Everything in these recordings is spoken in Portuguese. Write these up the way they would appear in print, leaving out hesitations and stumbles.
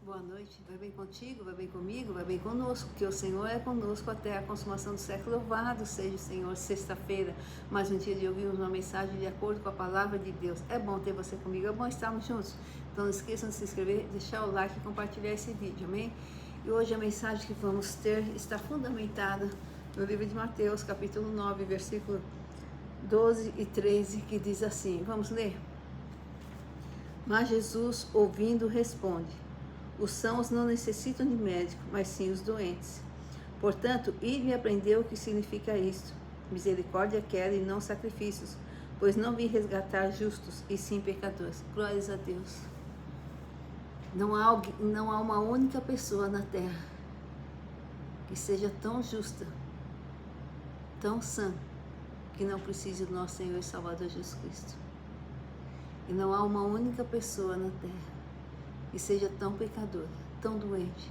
Boa noite, vai bem contigo, vai bem comigo, vai bem conosco, porque o Senhor é conosco até a consumação do século. Louvado seja o Senhor. Sexta-feira, mais um dia de ouvirmos uma mensagem de acordo com a palavra de Deus. É bom ter você comigo, é bom estarmos juntos. Então não esqueçam de se inscrever, deixar o like e compartilhar esse vídeo, amém? E hoje a mensagem que vamos ter está fundamentada no livro de Mateus, capítulo 9, versículo 12 e 13, que diz assim, vamos ler? Mas Jesus, ouvindo, responde: os sãos não necessitam de médico, mas sim os doentes. Portanto, ide e aprendeu o que significa isto. Misericórdia quero e não sacrifícios, pois não vim resgatar justos, e sim pecadores. Glórias a Deus. Não há uma única pessoa na terra que seja tão justa, tão sã, que não precise do nosso Senhor e Salvador Jesus Cristo. E não há uma única pessoa na terra que seja tão pecadora, tão doente,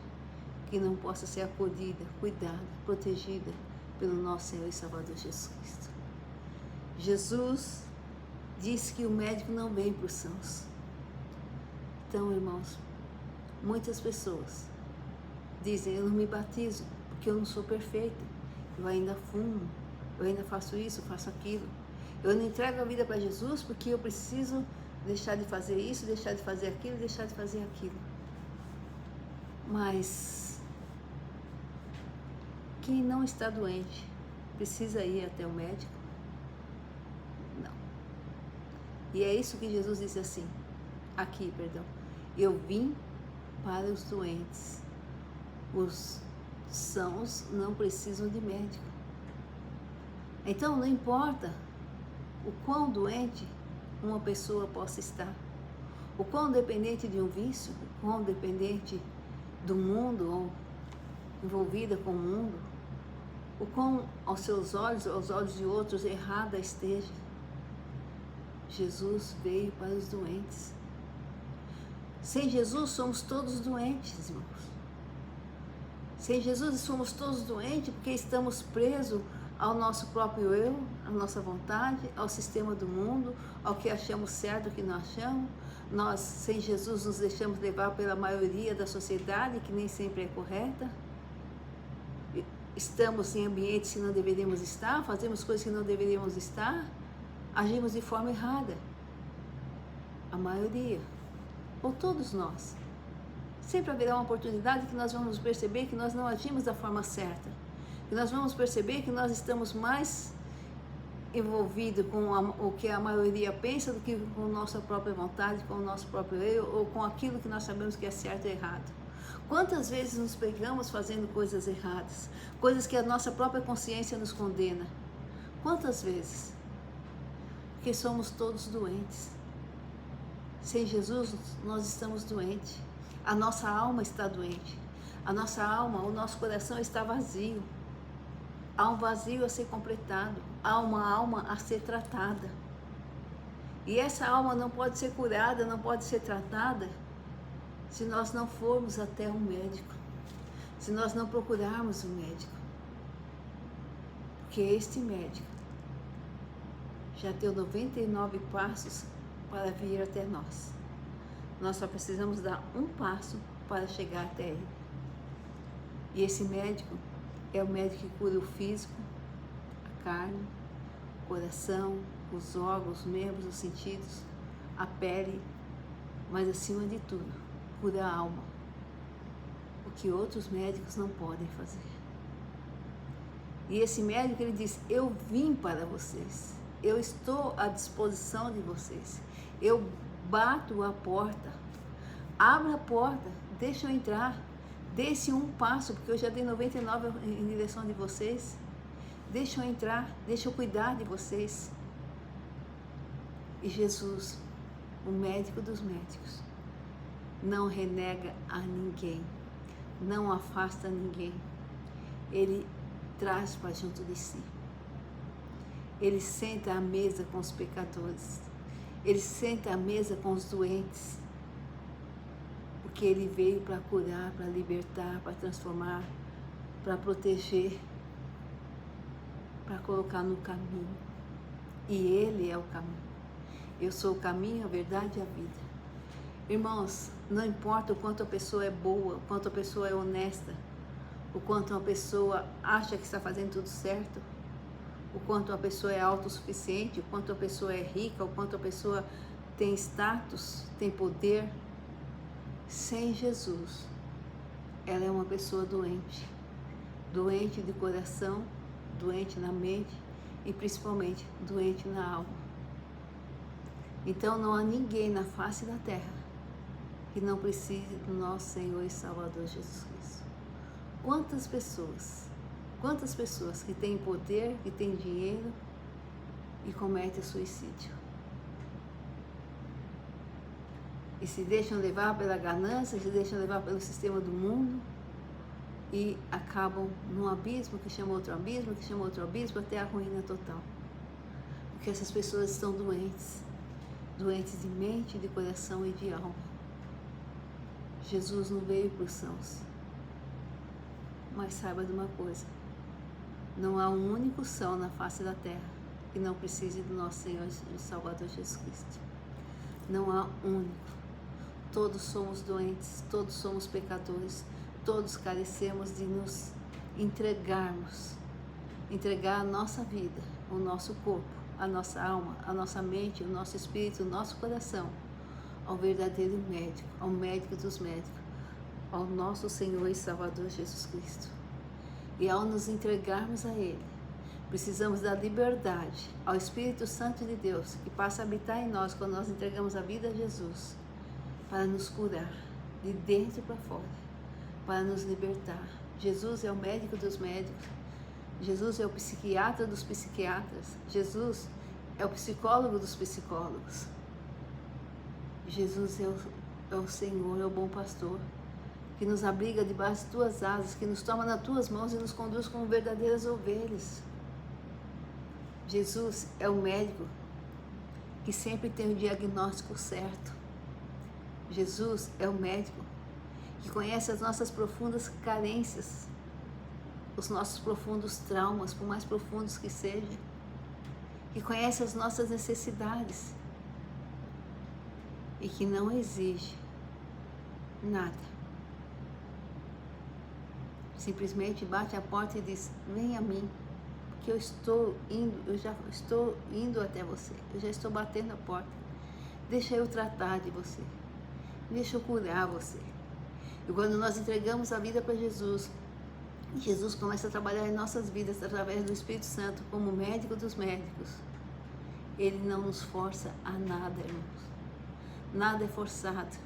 que não possa ser acolhida, cuidada, protegida pelo nosso Senhor e Salvador Jesus Cristo. Jesus disse que o médico não vem para os sãos. Então, irmãos, muitas pessoas dizem: eu não me batizo porque eu não sou perfeita, eu ainda fumo, eu ainda faço isso, faço aquilo, eu não entrego a vida para Jesus porque eu preciso deixar de fazer isso, deixar de fazer aquilo, deixar de fazer aquilo. Mas quem não está doente precisa ir até o médico? Não. E é isso que Jesus disse assim, eu vim para os doentes, os sãos não precisam de médico. Então não importa o quão doente uma pessoa possa estar, o quão dependente de um vício, o quão dependente do mundo, ou envolvida com o mundo, o quão aos seus olhos, aos olhos de outros, errada esteja. Jesus veio para os doentes. Sem Jesus somos todos doentes, irmãos. Sem Jesus somos todos doentes porque estamos presos ao nosso próprio eu, à nossa vontade, ao sistema do mundo, ao que achamos certo, o que não achamos. Nós, sem Jesus, nos deixamos levar pela maioria da sociedade, que nem sempre é correta. Estamos em ambientes que não deveríamos estar, fazemos coisas que não deveríamos estar, agimos de forma errada. A maioria, ou todos nós. Sempre haverá uma oportunidade que nós vamos perceber que nós não agimos da forma certa. Que nós vamos perceber que nós estamos mais envolvidos com o que a maioria pensa do que com a nossa própria vontade, com o nosso próprio eu, ou com aquilo que nós sabemos que é certo e errado. Quantas vezes nos pegamos fazendo coisas erradas, coisas que a nossa própria consciência nos condena? Quantas vezes? Porque somos todos doentes. Sem Jesus, nós estamos doentes. A nossa alma está doente. A nossa alma, o nosso coração está vazio. Há um vazio a ser completado. Há uma alma a ser tratada. E essa alma não pode ser curada, não pode ser tratada, se nós não formos até um médico. Se nós não procurarmos um médico. Porque este médico já deu 99 passos para vir até nós. Nós só precisamos dar um passo para chegar até ele. E esse médico é o médico que cura o físico, a carne, o coração, os órgãos, os membros, os sentidos, a pele, mas acima de tudo, cura a alma. O que outros médicos não podem fazer. E esse médico, ele diz: eu vim para vocês, eu estou à disposição de vocês, eu bato a porta, abra a porta, deixa eu entrar, dê esse um passo, porque eu já dei 99 em direção de vocês, deixa eu entrar, deixa eu cuidar de vocês. E Jesus, o médico dos médicos, não renega a ninguém, não afasta ninguém, ele traz para junto de si. Ele senta à mesa com os pecadores, ele senta à mesa com os doentes, porque ele veio para curar, para libertar, para transformar, para proteger, para colocar no caminho. E ele é o caminho. Eu sou o caminho, a verdade e a vida. Irmãos, não importa o quanto a pessoa é boa, o quanto a pessoa é honesta, o quanto uma pessoa acha que está fazendo tudo certo, o quanto a pessoa é autossuficiente, o quanto a pessoa é rica, o quanto a pessoa tem status, tem poder, sem Jesus, ela é uma pessoa doente. Doente de coração, doente na mente e principalmente doente na alma. Então não há ninguém na face da terra que não precise do nosso Senhor e Salvador Jesus Cristo. Quantas pessoas que têm poder, que têm dinheiro e cometem suicídio. E se deixam levar pela ganância, se deixam levar pelo sistema do mundo e acabam num abismo que chama outro abismo, que chama outro abismo, até a ruína total. Porque essas pessoas estão doentes, doentes de mente, de coração e de alma. Jesus não veio para os sãos. Mas saiba de uma coisa, não há um único são na face da terra que não precise do nosso Senhor e Salvador Jesus Cristo. Não há um único. Todos somos doentes, todos somos pecadores, todos carecemos de nos entregarmos, entregar a nossa vida, o nosso corpo, a nossa alma, a nossa mente, o nosso espírito, o nosso coração, ao verdadeiro médico, ao médico dos médicos, ao nosso Senhor e Salvador Jesus Cristo. E ao nos entregarmos a Ele, precisamos da liberdade ao Espírito Santo de Deus, que passa a habitar em nós quando nós entregamos a vida a Jesus, para nos curar de dentro para fora, para nos libertar. Jesus é o médico dos médicos, Jesus é o psiquiatra dos psiquiatras, Jesus é o psicólogo dos psicólogos. Jesus é o Senhor, é o bom pastor, que nos abriga debaixo de tuas asas, que nos toma nas tuas mãos e nos conduz como verdadeiras ovelhas. Jesus é o médico que sempre tem o diagnóstico certo. Jesus é o médico que conhece as nossas profundas carências, os nossos profundos traumas, por mais profundos que sejam, que conhece as nossas necessidades e que não exige nada. Simplesmente bate a porta e diz: vem a mim, porque eu já estou indo até você, eu já estou batendo a porta. Deixa eu tratar de você, deixa eu curar você. E quando nós entregamos a vida para Jesus, Jesus começa a trabalhar em nossas vidas através do Espírito Santo como médico dos médicos. Ele não nos força a nada, irmãos. Nada é forçado.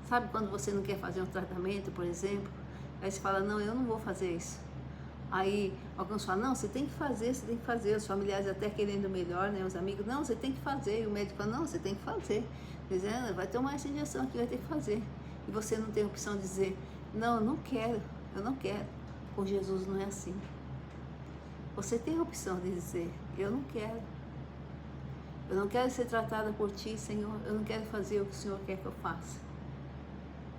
Sabe quando você não quer fazer um tratamento, por exemplo? Aí você fala: não, eu não vou fazer isso. Aí alguns falam: não, você tem que fazer, você tem que fazer. Os familiares até querendo melhor, né? Os amigos: não, você tem que fazer. E o médico fala: não, você tem que fazer. Dizendo: vai tomar essa injeção aqui, vai ter que fazer. E você não tem a opção de dizer: não, eu não quero, eu não quero. Com Jesus não é assim. Você tem a opção de dizer: eu não quero. Eu não quero ser tratada por ti, Senhor. Eu não quero fazer o que o Senhor quer que eu faça.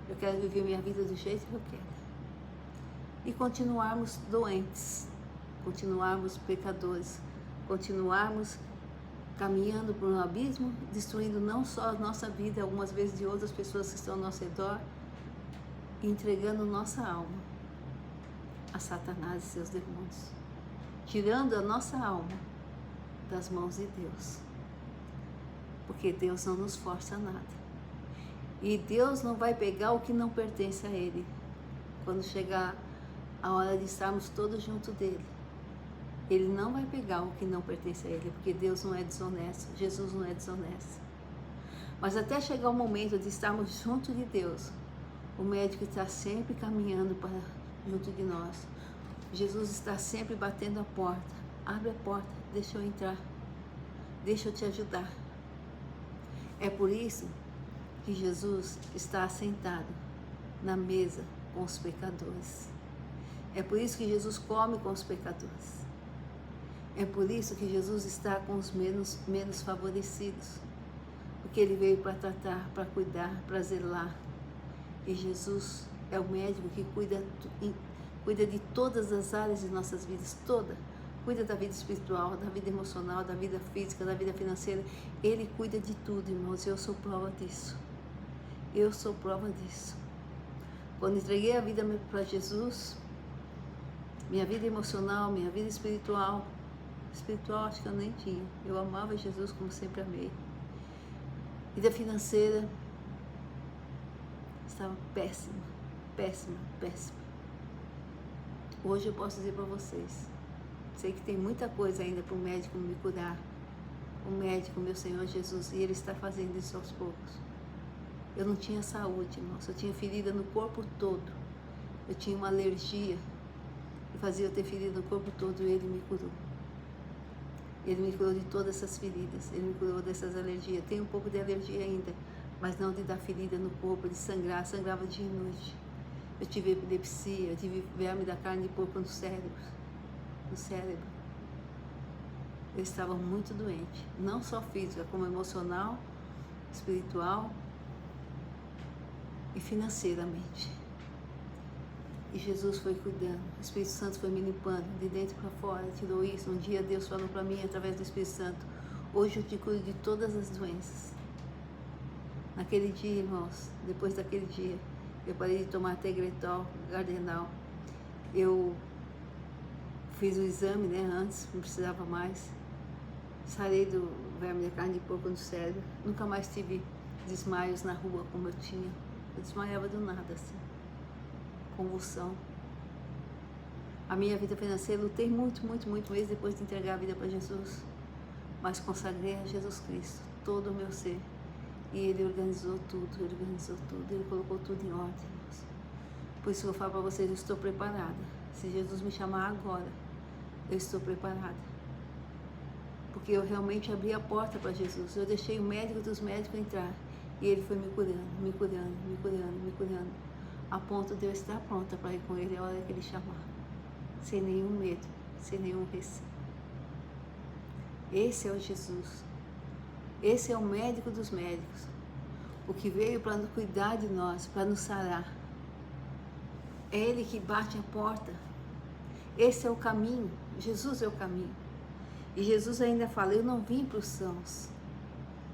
Eu quero viver minha vida do jeito que eu quero. E continuarmos doentes, continuarmos pecadores, continuarmos caminhando por um abismo, destruindo não só a nossa vida, algumas vezes de outras pessoas que estão ao nosso redor, e entregando nossa alma a Satanás e seus demônios, tirando a nossa alma das mãos de Deus, porque Deus não nos força a nada. E Deus não vai pegar o que não pertence a Ele quando chegar a hora de estarmos todos junto dele. Ele não vai pegar o que não pertence a Ele, porque Deus não é desonesto, Jesus não é desonesto. Mas até chegar o momento de estarmos junto de Deus, o médico está sempre caminhando para junto de nós. Jesus está sempre batendo a porta. Abre a porta, deixa eu entrar, deixa eu te ajudar. É por isso que Jesus está assentado na mesa com os pecadores. É por isso que Jesus come com os pecadores. É por isso que Jesus está com os menos favorecidos. Porque Ele veio para tratar, para cuidar, para zelar. E Jesus é o médico que cuida de todas as áreas de nossas vidas, toda. Cuida da vida espiritual, da vida emocional, da vida física, da vida financeira. Ele cuida de tudo, irmãos, e eu sou prova disso. Eu sou prova disso. Quando entreguei a vida para Jesus, minha vida emocional, minha vida espiritual acho que eu nem tinha. Eu amava Jesus como sempre amei. Vida financeira estava péssima, péssima, péssima. Hoje eu posso dizer para vocês, sei que tem muita coisa ainda para o médico me curar, o médico, meu Senhor Jesus, e Ele está fazendo isso aos poucos. Eu não tinha saúde, irmãos, eu tinha ferida no corpo todo, eu tinha uma alergia, que fazia eu ter ferida no corpo todo, e Ele me curou. Ele me curou de todas essas feridas, Ele me curou dessas alergias. Tenho um pouco de alergia ainda, mas não de dar ferida no corpo, de sangrar, sangrava dia e noite. Eu tive epilepsia, eu tive verme da carne de porco no cérebro. Eu estava muito doente, não só física, como emocional, espiritual e financeiramente. E Jesus foi cuidando, o Espírito Santo foi me limpando, de dentro para fora, tirou isso. Um dia Deus falou para mim através do Espírito Santo: hoje eu te curo de todas as doenças. Naquele dia, irmãos, depois daquele dia, eu parei de tomar Tegretol, Gardenal. Eu fiz o exame, antes, não precisava mais. Sarei do verme da carne de porco no cérebro. Nunca mais tive desmaios na rua como eu tinha. Eu desmaiava do nada, assim. Convulsão. A minha vida financeira, lutei muito mesmo depois de entregar a vida para Jesus, mas consagrei a Jesus Cristo todo o meu ser, e Ele organizou tudo, Ele colocou tudo em ordem, irmãos. Por isso eu falo para vocês, eu estou preparada. Se Jesus me chamar agora, eu estou preparada, porque eu realmente abri a porta para Jesus. Eu deixei o médico dos médicos entrar, e Ele foi me curando, a ponto de eu estar pronta para ir com Ele a hora que Ele chamar, sem nenhum medo, sem nenhum receio. Esse é o Jesus, esse é o médico dos médicos, o que veio para cuidar de nós, para nos sarar. É Ele que bate a porta. Esse é o caminho, Jesus é o caminho. E Jesus ainda fala: eu não vim para os sãos.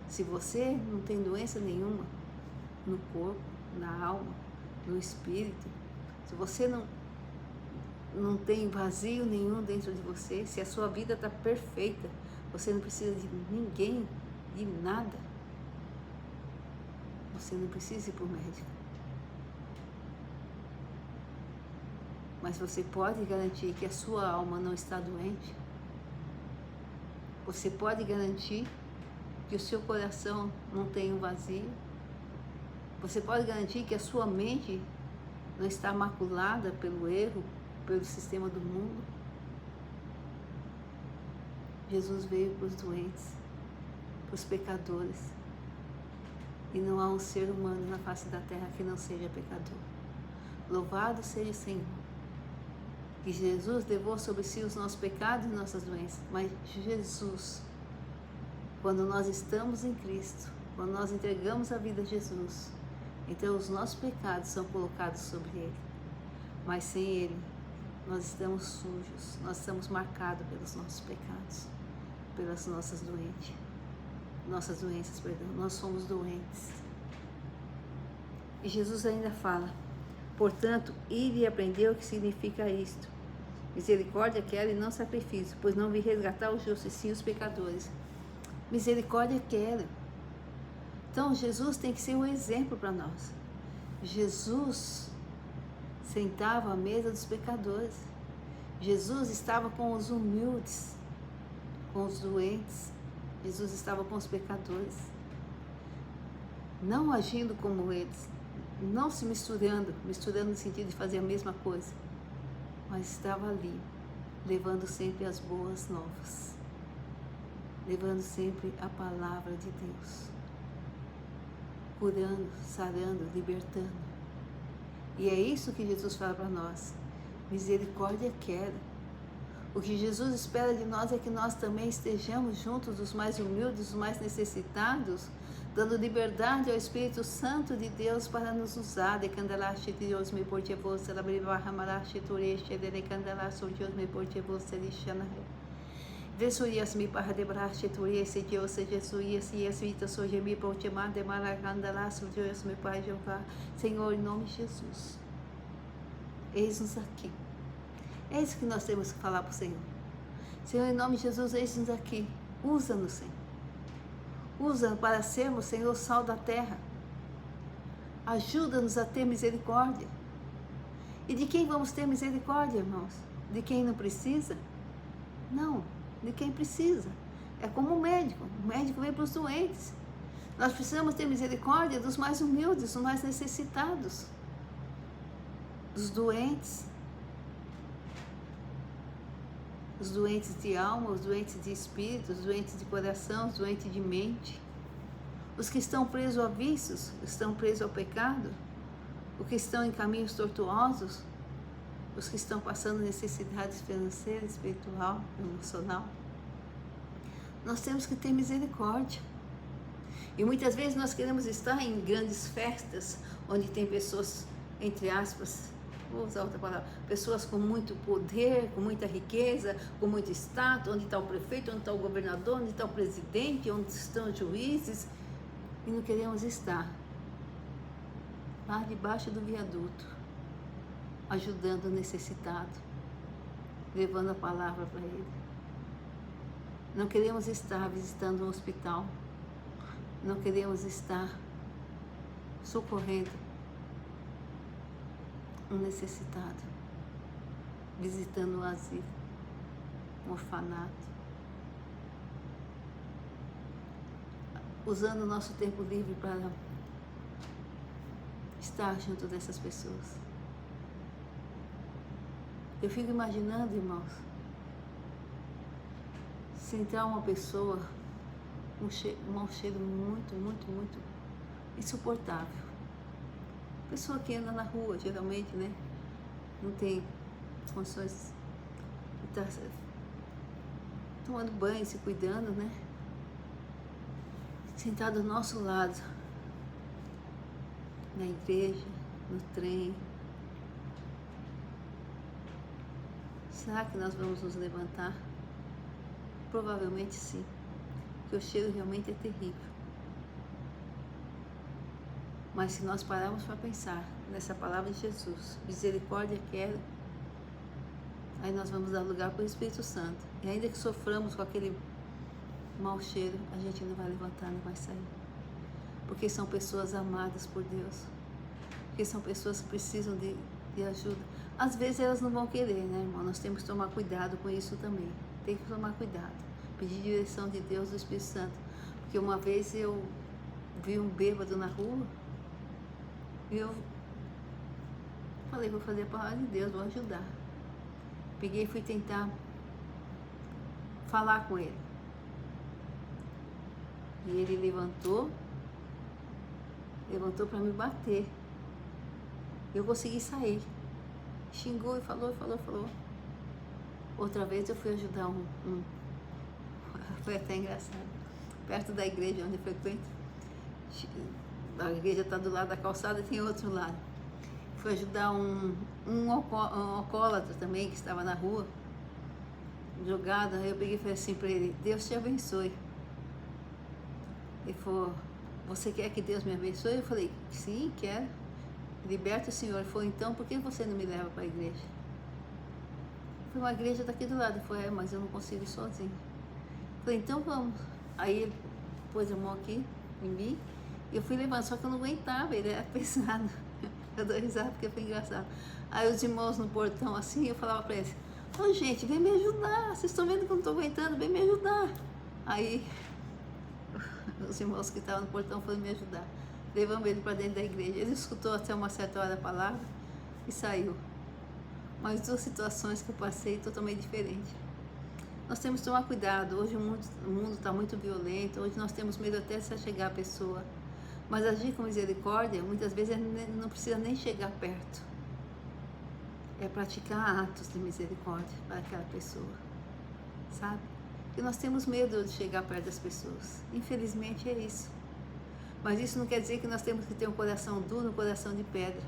Se você não tem doença nenhuma no corpo, na alma, no espírito, se você não tem vazio nenhum dentro de você, se a sua vida está perfeita, você não precisa de ninguém, de nada, você não precisa ir para o médico. Mas você pode garantir que a sua alma não está doente? Você pode garantir que o seu coração não tem um vazio? Você pode garantir que a sua mente não está maculada pelo erro, pelo sistema do mundo? Jesus veio para os doentes, para os pecadores. E não há um ser humano na face da terra que não seja pecador. Louvado seja o Senhor. Que Jesus levou sobre si os nossos pecados e nossas doenças. Mas Jesus, quando nós estamos em Cristo, quando nós entregamos a vida a Jesus, então os nossos pecados são colocados sobre Ele. Mas sem Ele, nós estamos sujos, nós estamos marcados pelos nossos pecados, pelas nossas doenças, nós somos doentes. E Jesus ainda fala: portanto, ide e aprendeu o que significa isto. Misericórdia quero e não sacrifício, pois não vim resgatar os justos, e sim os pecadores. Misericórdia quero. Então, Jesus tem que ser um exemplo para nós. Jesus sentava à mesa dos pecadores. Jesus estava com os humildes, com os doentes. Jesus estava com os pecadores. Não agindo como eles, não se misturando no sentido de fazer a mesma coisa, mas estava ali, levando sempre as boas novas, levando sempre a palavra de Deus, curando, sarando, libertando. E é isso que Jesus fala para nós: misericórdia quero. O que Jesus espera de nós é que nós também estejamos juntos dos mais humildes, dos mais necessitados, dando liberdade ao Espírito Santo de Deus para nos usar. Desurias-me para debraste, tu esse Deus, Jesus, e esse Vita, soja me para o temar de Maragandalá, Deus, meu Pai Jeová. Senhor, em nome de Jesus, eis-nos aqui. É isso que nós temos que falar para o Senhor. Senhor, em nome de Jesus, eis-nos aqui. Usa-nos, Senhor. Usa para sermos, Senhor, o sal da terra. Ajuda-nos a ter misericórdia. E de quem vamos ter misericórdia, irmãos? De quem não precisa? Não, de quem precisa. É como o médico vem para os doentes. Nós precisamos ter misericórdia dos mais humildes, dos mais necessitados, dos doentes. Os doentes de alma, os doentes de espírito, os doentes de coração, os doentes de mente. Os que estão presos a vícios, estão presos ao pecado, os que estão em caminhos tortuosos, os que estão passando necessidades financeiras, espiritual, emocional. Nós temos que ter misericórdia. E muitas vezes nós queremos estar em grandes festas, onde tem pessoas, entre aspas, vou usar outra palavra, pessoas com muito poder, com muita riqueza, com muito status, onde está o prefeito, onde está o governador, onde está o presidente, onde estão os juízes, e não queremos estar lá debaixo do viaduto, ajudando o necessitado, levando a palavra para ele. Não queremos estar visitando um hospital, não queremos estar socorrendo um necessitado, visitando um asilo, um orfanato, usando o nosso tempo livre para estar junto dessas pessoas. Eu fico imaginando, irmãos, se entrar uma pessoa, um mau cheiro muito insuportável. Pessoa que anda na rua, geralmente, né? Não tem condições de estar tomando banho, se cuidando, né? Sentar do nosso lado, na igreja, no trem. Será que nós vamos nos levantar? Provavelmente sim, porque o cheiro realmente é terrível. Mas se nós pararmos para pensar nessa palavra de Jesus, misericórdia quero, aí nós vamos dar lugar para o Espírito Santo. E ainda que soframos com aquele mau cheiro, a gente não vai levantar, não vai sair. Porque são pessoas amadas por Deus. Porque são pessoas que precisam de ajuda. Às vezes elas não vão querer, né, irmão? Nós temos que tomar cuidado com isso também. Tem que tomar cuidado. Pedir direção de Deus, do Espírito Santo. Porque uma vez eu vi um bêbado na rua, e eu falei, vou fazer a palavra de Deus, vou ajudar. Peguei e fui tentar falar com ele. E ele levantou para me bater. Eu consegui sair. Xingou e falou. Outra vez eu fui ajudar foi até engraçado. Perto da igreja onde eu frequento. A igreja está do lado da calçada e tem outro lado. Fui ajudar um alcoólatra também, que estava na rua, jogado. Aí eu peguei e falei assim para ele, Deus te abençoe. Ele falou, você quer que Deus me abençoe? Eu falei, sim, quero. Liberta o Senhor. Ele falou, então, por que você não me leva para a igreja? Foi uma igreja daqui do lado. Ele falou, mas eu não consigo ir sozinho. Eu falei, então vamos. Aí ele pôs a mão aqui em mim e eu fui levando, só que eu não aguentava, ele era pesado. Eu dou risada porque foi engraçado. Aí os irmãos no portão assim, eu falava para eles, ô gente, vem me ajudar, vocês estão vendo que eu não estou aguentando, vem me ajudar. Aí os irmãos que estavam no portão foram me ajudar. Levamos ele para dentro da igreja. Ele escutou até uma certa hora a palavra e saiu. Mas duas situações que eu passei totalmente diferentes. Nós temos que tomar cuidado. Hoje o mundo está muito violento. Hoje nós temos medo até de se chegar à pessoa. Mas agir com misericórdia, muitas vezes não precisa nem chegar perto. É praticar atos de misericórdia para aquela pessoa. Sabe? E nós temos medo de chegar perto das pessoas. Infelizmente é isso. Mas isso não quer dizer que nós temos que ter um coração duro, um coração de pedra.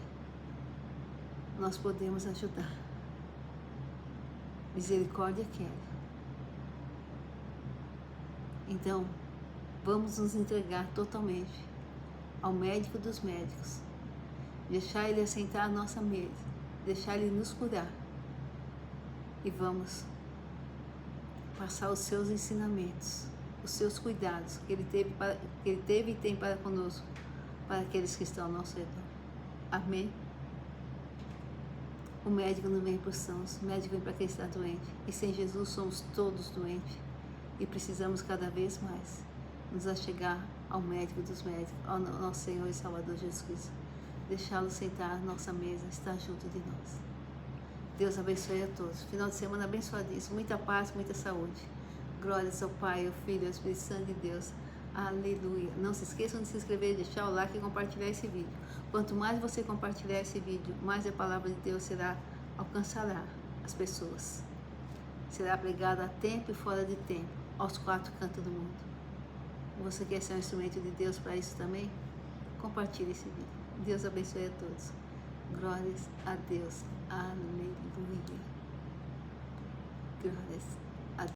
Nós podemos ajudar. Misericórdia quero. Então, vamos nos entregar totalmente ao médico dos médicos, deixar ele assentar à nossa mesa, deixar ele nos curar e vamos passar os seus ensinamentos, os seus cuidados que ele teve e tem para conosco, para aqueles que estão ao nosso redor. Amém? O médico não vem por sãos, o médico vem para quem está doente. E sem Jesus somos todos doentes. E precisamos cada vez mais nos achegar ao médico dos médicos, ao nosso Senhor e Salvador Jesus Cristo. Deixá-lo sentar à nossa mesa, estar junto de nós. Deus abençoe a todos. Final de semana abençoadíssimo. Muita paz, muita saúde. Glórias ao Pai, ao Filho e ao Espírito Santo de Deus. Aleluia. Não se esqueçam de se inscrever, deixar o like e compartilhar esse vídeo. Quanto mais você compartilhar esse vídeo, mais a palavra de Deus alcançará as pessoas. Será pregada a tempo e fora de tempo, aos 4 cantos do mundo. Você quer ser um instrumento de Deus para isso também? Compartilhe esse vídeo. Deus abençoe a todos. Glórias a Deus. Aleluia. Glórias